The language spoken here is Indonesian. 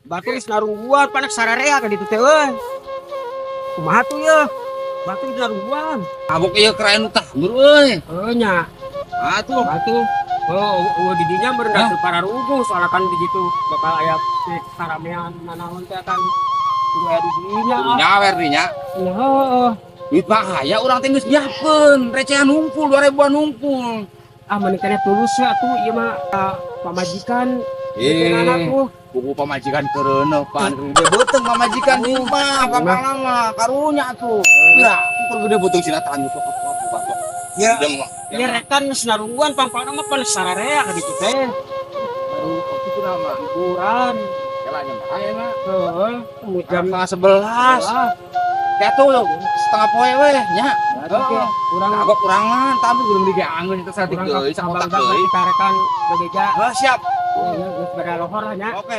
Batu geus narungguan panek sararea ka ditu teh euy. Kumaha tuh ye? Batu geus narungguan. Abok ieu keraen utah euy. Heuh nya. Atuh. Batu. Oh, di dinya merendah teu pararunggung soalnya kan di ditu bakal aya karamean nanaon teh kan. Kudu aya di dinya. Nyawer di nya. Heeh. Duit bahaya urang teh geus nyiapkeun, recehan ngumpul 2000-an ngumpul. Ah mending keneh tulus ya tuh ieu mah pamajikan. Anak tuh. Buku pamajikan kereuneuh pan gede beuteung pamajikan di mah pamana mah karunya atuh. Pira ukur gede beuteung cenah tanyu sok buka sok. Ya. Ieu rekan geus narungguan pangpangna mah panes sararea ka ditu teh. Baru kitu mah Liburan. kelanya mah ayeuna. Heeh. Jam 11. Jatuh lo setengah poe weh nya. Urang Abok urangan tapi belum digaanggeun eta satik deui sakotak deui. Karekan begeja. Siap. Geus bada lohor lah nya. Oke.